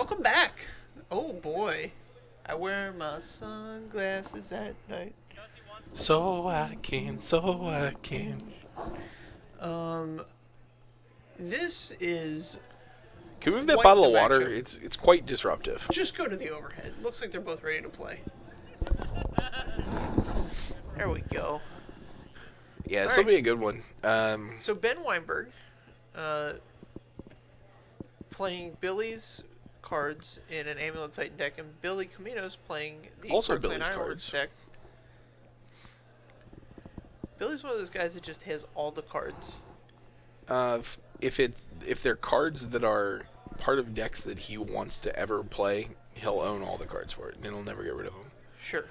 Welcome back. Oh boy, I wear my sunglasses at night. So I can. Um, this is Can we move that quite bottle the of water? matchup. It's quite disruptive. Just go to the overhead. Looks like they're both ready to play. There we go. Yeah, All this will right. be a good one. So Ben Weinberg, playing Billy's cards in an Amulet Titan deck, and Billy Comminos playing the Also Krark-Clan Billy's Ironworks cards. deck. Billy's one of those guys that just has all the cards. If they're cards that are part of decks that he wants to ever play, he'll own all the cards for it, and he'll never get rid of them. Sure.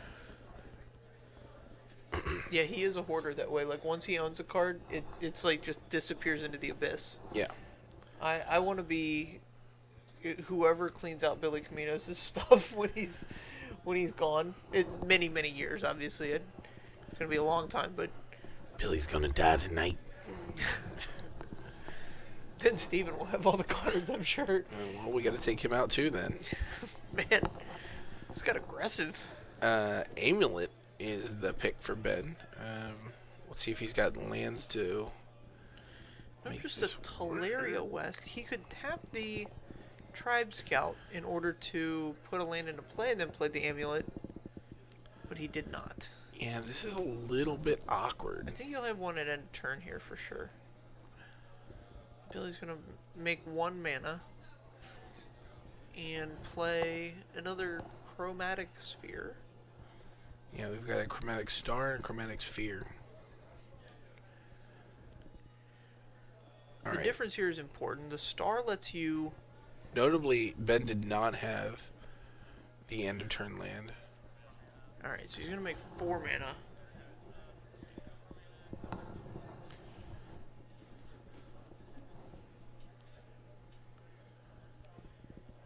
Yeah, he is a hoarder that way. Like, once he owns a card, it's like just disappears into the abyss. Yeah. I want to be whoever cleans out Billy Comminos' stuff when he's gone. Many years, obviously. It's going to be a long time, but Billy's gonna die tonight. then Steven will have all the cards, I'm sure. Well, we got to take him out too then. Man, it's got aggressive. Amulet is the pick for Ben. Let's see if he's got lands to. Not make just this a Teleria West. He could tap the Tribe Scout in order to put a land into play and then play the Amulet, but he did not. Yeah, this is a little bit awkward. I think he'll have one at end of turn here for sure. Billy's going to make 1 mana and play another Chromatic Sphere. Yeah, we've got a Chromatic Star and a Chromatic Sphere. The difference here is important. The Star lets you... Notably, Ben did not have the end of turn land. Alright, so he's going to make 4 mana.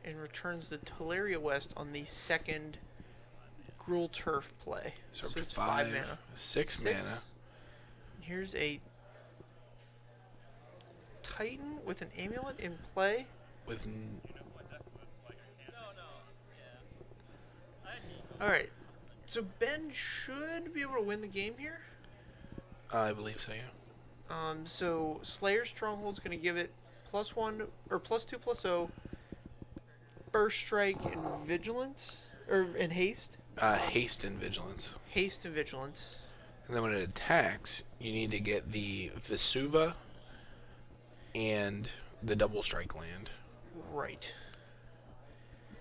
And returns the Teleria West on the second Gruul Turf play. So, it's 5 mana. 6 mana. Here's a Titan with an Amulet in play. With Alright, so Ben should be able to win the game here. I believe so, yeah. So Slayer's Stronghold's going to give it +1 or +2/+0 first strike and vigilance, or in haste. Haste and Vigilance. Haste and vigilance. And then when it attacks, you need to get the Vesuva and the double strike land. Right.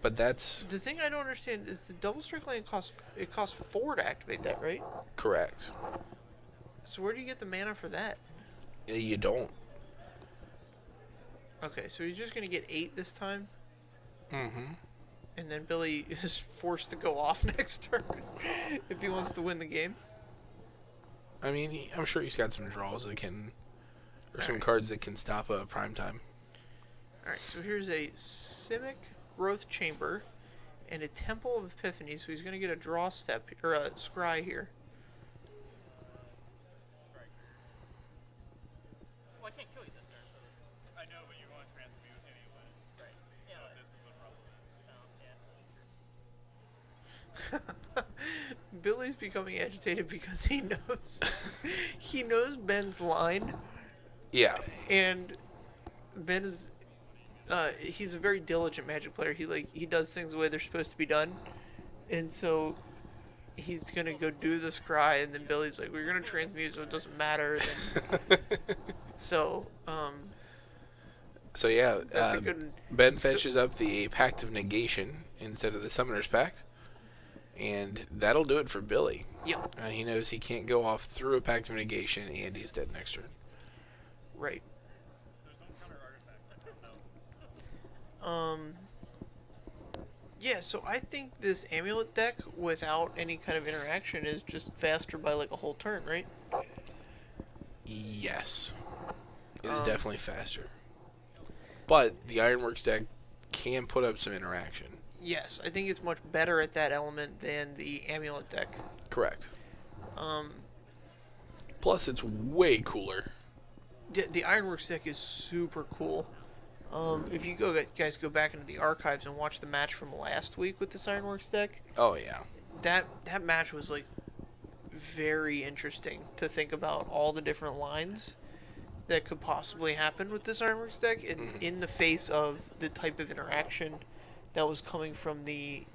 But that's The thing I don't understand is the double strike land costs 4 to activate that, right? correct. So where do you get the mana for that? You don't. Okay, so he's just going to get 8 this time, Mm-hmm. and then Billy is forced to go off next turn if he wants to win the game. I mean, I'm sure he's got some draws that can, or some Alright. cards that can stop a prime time. Alright, so here's a Simic Growth Chamber and a Temple of Epiphany, so he's going to get a draw step, or a scry here. Well, I can't kill you this turn. I know, but you want to transmute anyway. Right. Yeah. So this is a problem. Oh, yeah. Billy's becoming agitated because he knows Ben's line, Yeah. and Ben is he's a very diligent Magic player. He does things the way they're supposed to be done, and so he's gonna go do the scry, and then Billy's like, "We're gonna transmute, so it doesn't matter." Then, so So yeah, that's a good. Ben fetches up the Pact of Negation instead of the Summoner's Pact, and that'll do it for Billy. Yep. He knows he can't go off through a Pact of Negation, and he's dead next turn. Right. There's no counter artifacts. Yeah, so I think this Amulet deck without any kind of interaction is just faster by like a whole turn, right? Yes, it is definitely faster. But the Ironworks deck can put up some interaction. Yes, I think it's much better at that element than the Amulet deck. Correct. Um, Plus, it's way cooler. the Ironworks deck is super cool. If you guys go back into the archives and watch the match from last week with this Ironworks deck, Oh yeah. that match was like very interesting to think about all the different lines that could possibly happen with this Ironworks deck in the face of the type of interaction that was coming from it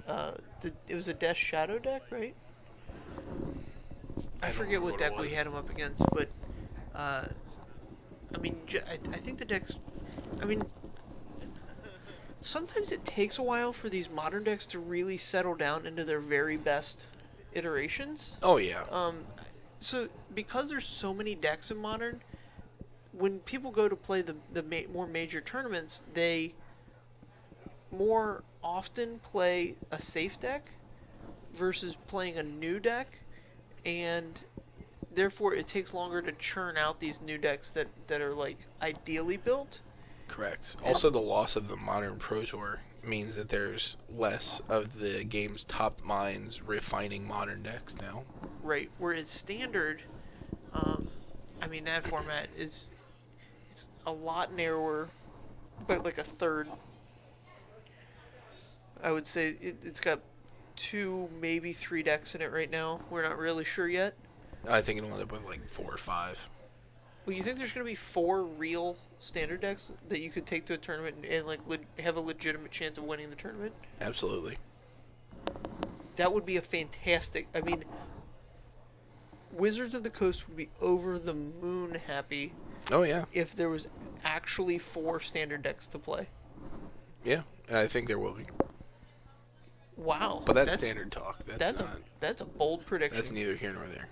was a Death Shadow deck, right? I forget what deck we had him up against, but I mean, I think the decks. I mean, sometimes it takes a while for these modern decks to really settle down into their very best iterations. Oh yeah. So because there's so many decks in modern, when people go to play the more major tournaments, they more often play a safe deck versus playing a new deck, and therefore it takes longer to churn out these new decks that are like ideally built. Correct. Also, the loss of the modern Pro Tour means that there's less of the game's top minds refining modern decks now. Right. Whereas standard, I mean, that format it's a lot narrower, but like a third. I would say it's got 2, maybe 3 decks in it right now. We're not really sure yet. I think it'll end up with like 4 or 5. Well, you think there's going to be 4 real standard decks that you could take to a tournament and like have a legitimate chance of winning the tournament? Absolutely. That would be a fantastic. I mean, Wizards of the Coast would be over the moon happy. Oh yeah. If there was actually 4 standard decks to play. Yeah, and I think there will be. Wow. But that's standard talk. That's a bold prediction. That's neither here nor there.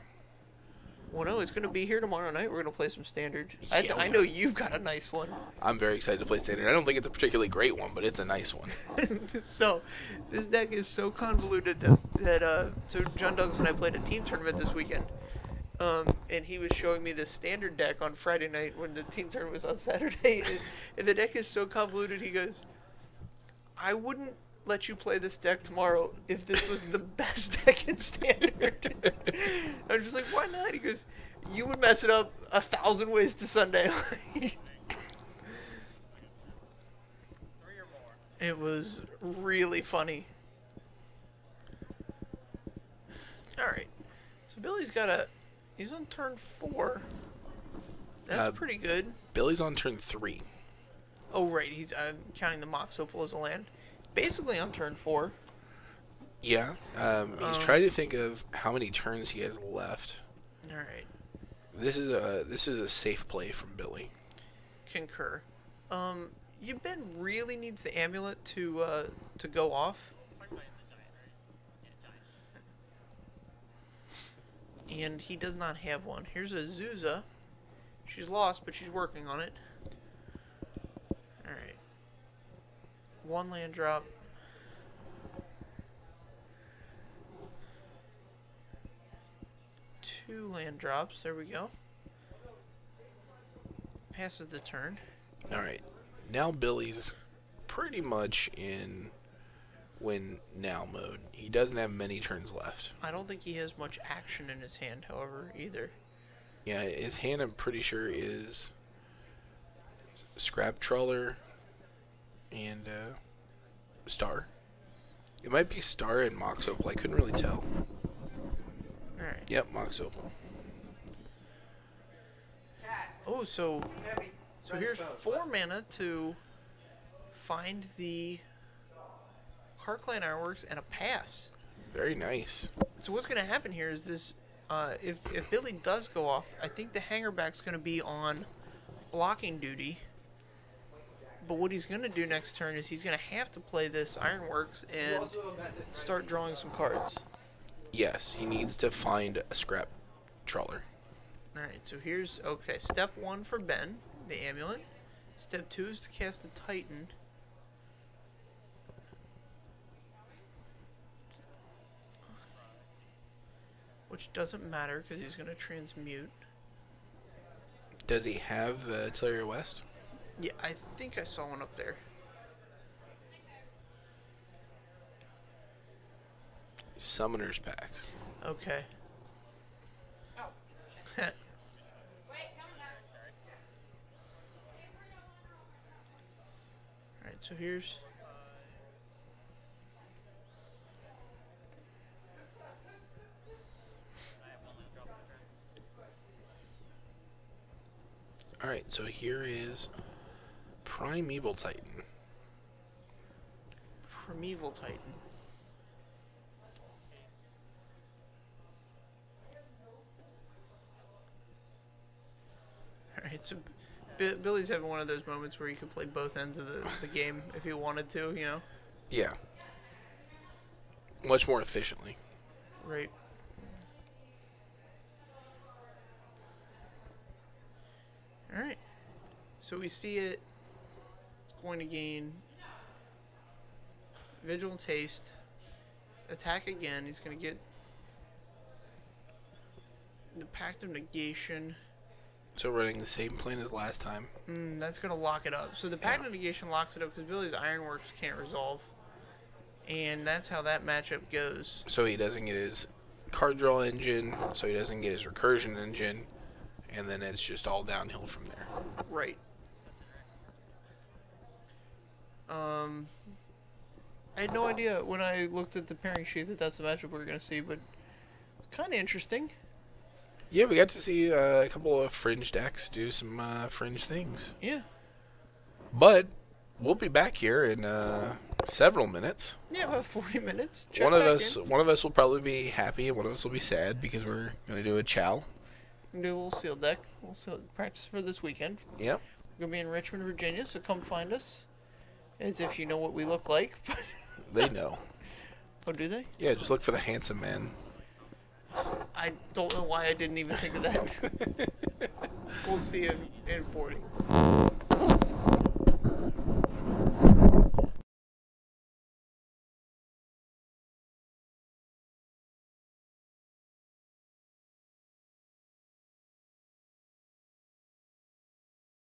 Well, no, it's going to be here tomorrow night. We're going to play some standard. Yeah, I know you've got a nice one. I'm very excited to play standard. I don't think it's a particularly great one, but it's a nice one. So, this deck is so convoluted that so John Douglas and I played a team tournament this weekend. And he was showing me the standard deck on Friday night when the team tournament was on Saturday. And the deck is so convoluted, he goes, I wouldn't let you play this deck tomorrow if this was the best deck in standard. I'm just like, why not? He goes, you would mess it up 1,000 ways to Sunday. 3 or more. It was really funny. Alright. So Billy's he's on turn 4. That's pretty good. Billy's on turn 3. Oh, right. He's counting the Mox Opal as a land. Basically on turn 4. Yeah. He's trying to think of how many turns he has left. All right. This is a safe play from Billy. Concur. Ben really needs the amulet to go off. And he does not have one. Here's a Zuza. She's lost, but she's working on it. Alright. 1 land drop. 2 land drops. There we go. Passes the turn. Alright. Now Billy's pretty much in win now mode. He doesn't have many turns left. I don't think he has much action in his hand, however, either. Yeah, his hand, I'm pretty sure, is Scrap Trawler and Star. It might be Star and Mox Opal. I couldn't really tell. Alright. Yep, Mox Opal. Oh, so here's 4 mana to find the Krark-Clan Ironworks and a pass. Very nice. So what's going to happen here is this, if Billy does go off, I think the hangerback's going to be on blocking duty. But what he's going to do next turn is he's going to have to play this Ironworks and start drawing some cards. Yes, he needs to find a Scrap Trawler. Alright, so here's, okay, step 1 for Ben, the amulet. Step 2 is to cast the Titan. Which doesn't matter because he's going to transmute. Does he have Tillery West? Yeah, I think I saw one up there. Summoner's Pact. Okay. so here's... Alright, so here is Primeval Titan. Primeval Titan. Alright, so Billy's having one of those moments where he could play both ends of the game if he wanted to, you know? Yeah. Much more efficiently. Right. Alright. So we see it. It's going to gain Vigilant Haste. Attack again. He's going to get the Pact of Negation. So running the same plan as last time. That's going to lock it up. So the Pact of Negation locks it up because Billy's Ironworks can't resolve. And that's how that matchup goes. So he doesn't get his card draw engine, so he doesn't get his recursion engine, and then it's just all downhill from there. Right. I had no idea when I looked at the pairing sheet that that's the matchup we were going to see, but it's kind of interesting. Yeah, we got to see a couple of fringe decks do some fringe things. Yeah. But we'll be back here in several minutes. Yeah, about 40 minutes. One of us will probably be happy, and one of us will be sad because we're going to do a chow. We're going to do a little seal deck. We'll practice for this weekend. Yep. We're going to be in Richmond, Virginia, so come find us. As if you know what we look like. They know. Oh, do they? Yeah, just look for the handsome man. I don't know why I didn't even think of that. We'll see you in 40.